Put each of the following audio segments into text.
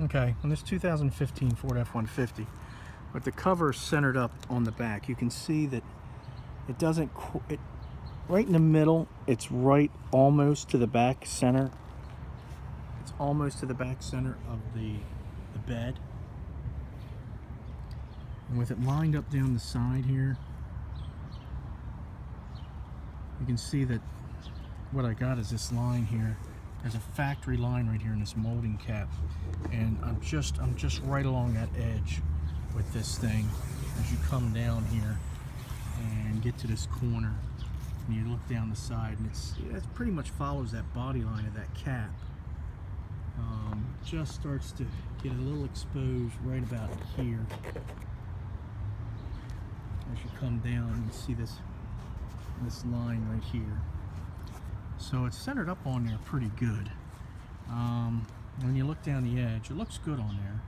Okay, on this 2015 Ford F-150, with the cover centered up on the back, you can see that it doesn't, right in the middle, it's right almost to the back center. It's almost to the back center of the bed. And with it lined up down the side here, you can see that what I got is this line here. There's a factory line right here in this molding cap, and I'm just right along that edge with this thing. As you come down here and get to this corner, and you look down the side, and it pretty much follows that body line of that cap. Just starts to get a little exposed right about here. As you come down, you see this line right here. So it's centered up on there pretty good. When you look down the edge, it looks good on there.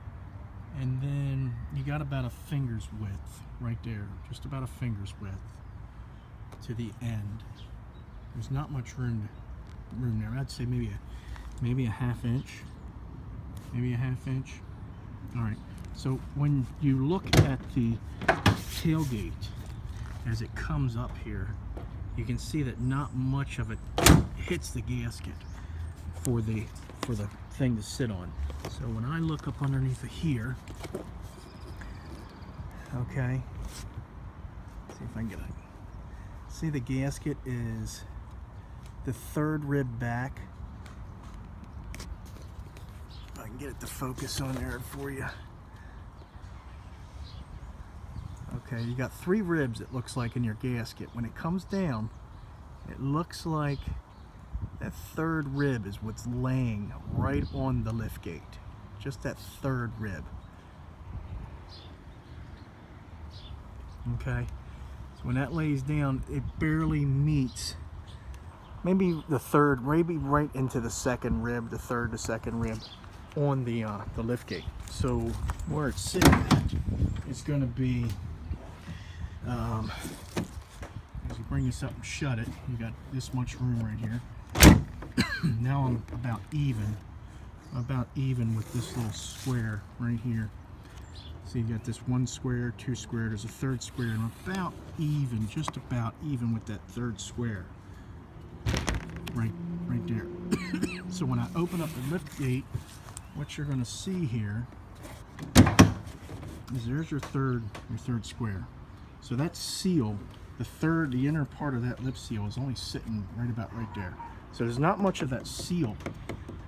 And then you got about a finger's width right there, just about a finger's width to the end. There's not much room there. I'd say maybe a half inch, maybe a half inch. All right. So when you look at the tailgate as it comes up here, you can see that not much of it hits the gasket for the thing to sit on. So when I look up underneath of here, okay, see if I can get it. See, the gasket is the third rib back. If I can get it to focus on there for you. Okay, you got 3 ribs, it looks like, in your gasket. When it comes down, it looks like that third rib is what's laying right on the lift gate. Just that third rib. Okay, so when that lays down, it barely meets maybe the third, maybe right into the second rib, the third to second rib on the lift gate. So where it's sitting at is going to be, as you bring this up and shut it, you got this much room right here. Now I'm about even with this little square right here. So you got this 1 square, 2 square, there's a 3rd square, and I'm about even, just about even with that 3rd square. Right there. So when I open up the lift gate, what you're going to see here is there's your third square. So that seal, the inner part of that lip seal is only sitting right about right there. So there's not much of that seal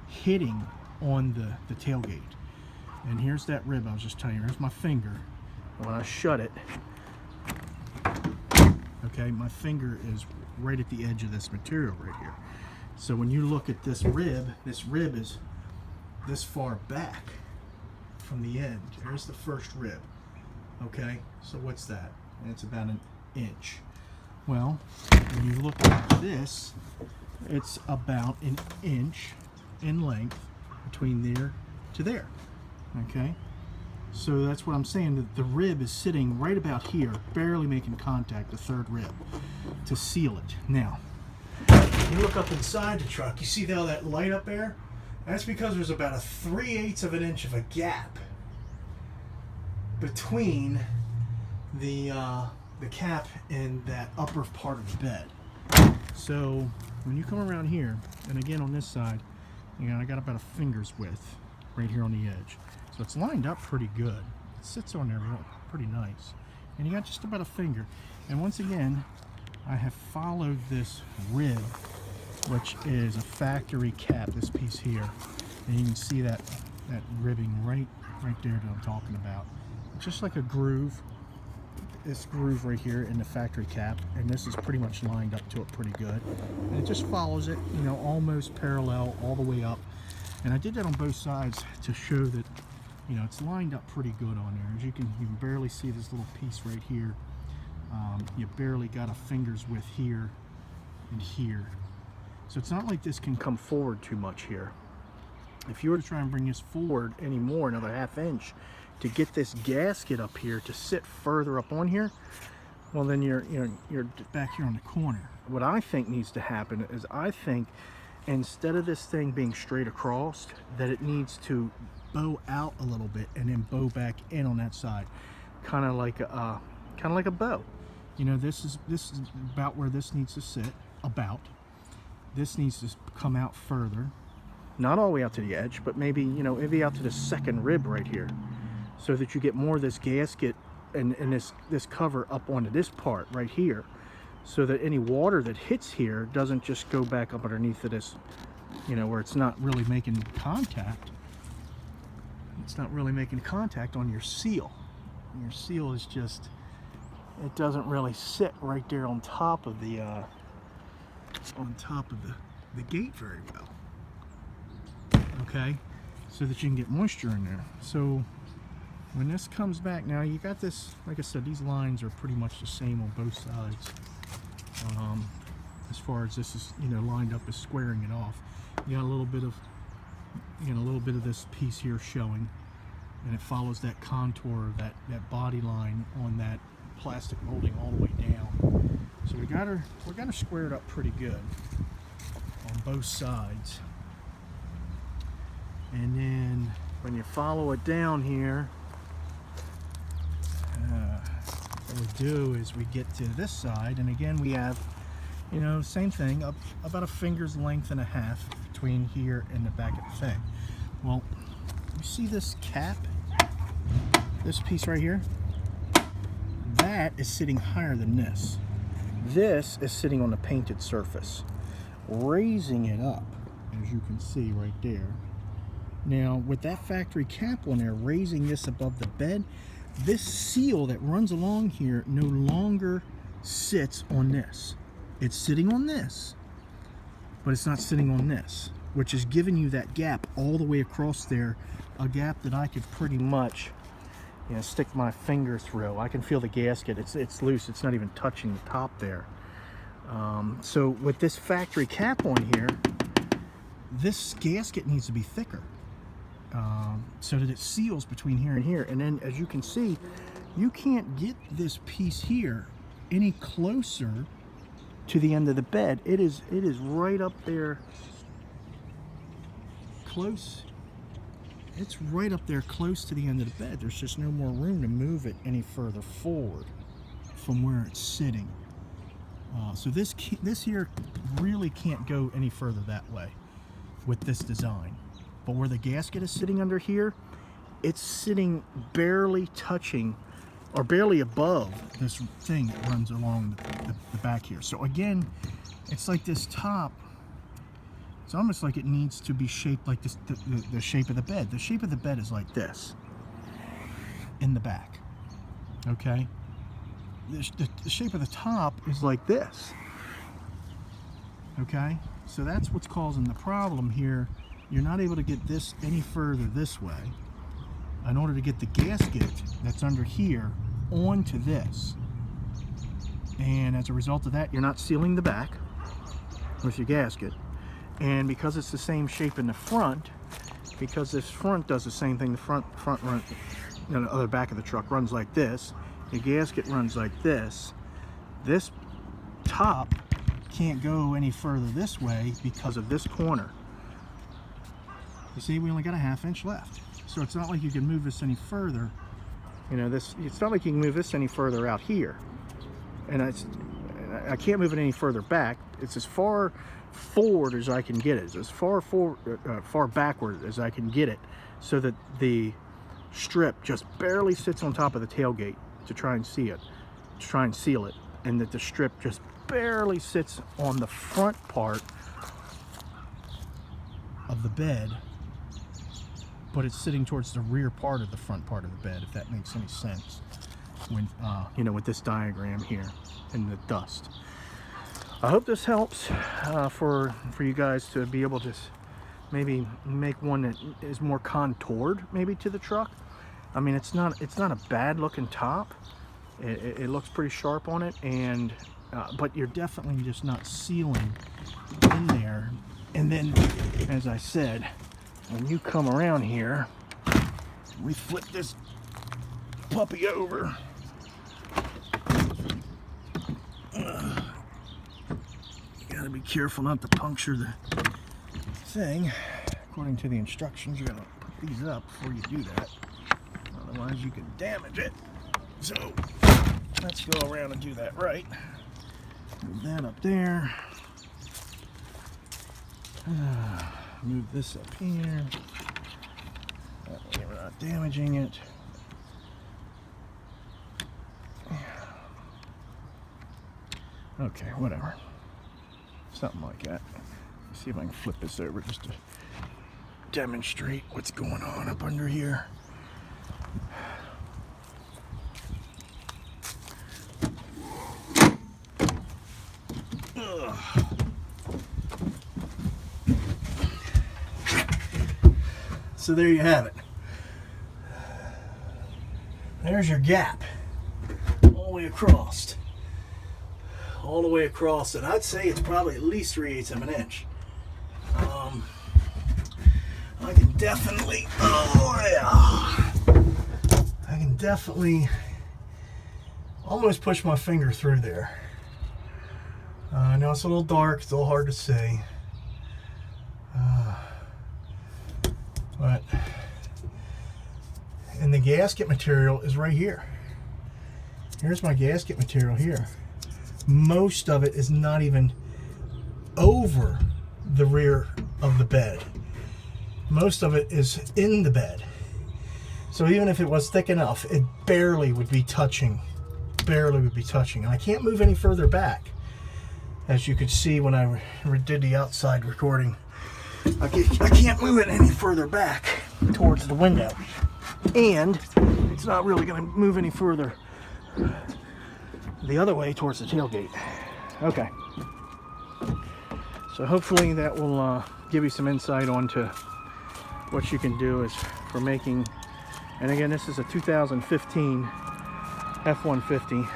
hitting on the tailgate. And here's that rib I was just telling you. Here's my finger. And when I shut it, okay, my finger is right at the edge of this material right here. So when you look at this rib is this far back from the end. Here's the first rib. Okay, so what's that? And it's about an inch. Well, when you look at this, it's about an inch in length between there to there. Okay, so that's what I'm saying, that the rib is sitting right about here, barely making contact, the third rib, to seal it. Now, you look up inside the truck, you see all that light up there? That's because there's about a 3/8 of an inch of a gap between the cap and that upper part of the bed. So when you come around here, and again on this side, you know, I got about a finger's width right here on the edge. So it's lined up pretty good. It sits on there pretty nice. And you got just about a finger. And once again, I have followed this rib, which is a factory cap, this piece here. And you can see that ribbing right there that I'm talking about. It's just like a groove. This groove right here in the factory cap, and this is pretty much lined up to it pretty good. And it just follows it, you know, almost parallel all the way up. And I did that on both sides to show that, you know, it's lined up pretty good on there. As you can barely see this little piece right here. You barely got a finger's width here and here. So it's not like this can come forward too much here. If you were to try and bring this forward any more, another half inch, to get this gasket up here to sit further up on here, well then you're back here on the corner. What I think needs to happen is, I think instead of this thing being straight across, that it needs to bow out a little bit and then bow back in on that side, kind of like a bow. You know, this is about where this needs to sit. About this needs to come out further, not all the way out to the edge, but maybe, you know, maybe out to the second rib right here, so that you get more of this gasket and this cover up onto this part right here, so that any water that hits here doesn't just go back up underneath of this, you know, where it's not really making contact. It's not really making contact on your seal. Your seal is just, it doesn't really sit right there on top of the the gate very well. Okay, so that you can get moisture in there. So when this comes back, now you got this, like I said, these lines are pretty much the same on both sides. As far as this is, you know, lined up as squaring it off. You got a little bit of, you know, a little bit of this piece here showing, and it follows that contour, that body line on that plastic molding all the way down. So we got her squared up pretty good on both sides. And then when you follow it down here, what we do is we get to this side, and again we have, you know, same thing, up about a finger's length and a half between here and the back of the thing. Well, you see this cap, this piece right here, that is sitting higher than this. This is sitting on the painted surface, raising it up, as you can see right there. Now, with that factory cap on there, raising this above the bed, this seal that runs along here no longer sits on this. It's sitting on this, but it's not sitting on this, which is giving you that gap all the way across there, a gap that I could pretty much, you know, stick my finger through. I can feel the gasket. It's loose. It's not even touching the top there. So with this factory cap on here, this gasket needs to be thicker, so that it seals between here and here. And then, as you can see, you can't get this piece here any closer to the end of the bed. It is right up there close. It's right up there close to the end of the bed. There's just no more room to move it any further forward from where it's sitting. So this here really can't go any further that way with this design. But where the gasket is sitting under here, it's sitting barely touching or barely above this thing that runs along the back here. So again, it's like this top, it's almost like it needs to be shaped like this, the shape of the bed. The shape of the bed is like this in the back, okay? The shape of the top is like this, okay? So that's what's causing the problem here. You're not able to get this any further this way in order to get the gasket that's under here onto this. And as a result of that, you're not sealing the back with your gasket. And because it's the same shape in the front, because this front does the same thing, the front run, you know, the other back of the truck runs like this, the gasket runs like this. This top can't go any further this way because of this corner. You see, we only got a 1/2 inch left. So it's not like you can move this any further. You know, it's not like you can move this any further out here. And I can't move it any further back. It's as far forward as I can get it. It's as far backward as I can get it, so that the strip just barely sits on top of the tailgate to try and seal it, and that the strip just barely sits on the front part of the bed, but it's sitting towards the rear part of the front part of the bed, if that makes any sense, when you know, with this diagram here and the dust. I hope this helps for you guys to be able to maybe make one that is more contoured maybe to the truck. I mean, it's not a bad looking top. It looks pretty sharp on it, and but you're definitely just not sealing in there. And then, as I said, when you come around here, we flip this puppy over. You gotta be careful not to puncture thing, according to the instructions, you gotta put these up before you do that. Otherwise you can damage it. So let's go around and do that right. Move that up there. Move this up here. That way we're not damaging it. Okay, whatever. Something like that. Let's see if I can flip this over just to demonstrate what's going on up under here. Ugh. So there you have it. There's your gap all the way across. All the way across, and I'd say it's probably at least 3/8 of an inch. I can definitely, I can definitely almost push my finger through there. I know it's a little dark, it's a little hard to see, but, and the gasket material is right here. Here's my gasket material here. Most of it is not even over the rear of the bed. Most of it is in the bed. So even if it was thick enough, it barely would be touching. Barely would be touching. And I can't move any further back. As you could see when I did the outside recording, I can't move it any further back towards the window. And it's not really going to move any further the other way towards the tailgate. Okay. So hopefully that will give you some insight onto what you can do is for making, and again, this is a 2015 F150.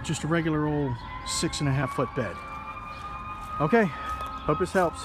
Just a regular old 6.5 foot bed. Okay, hope this helps.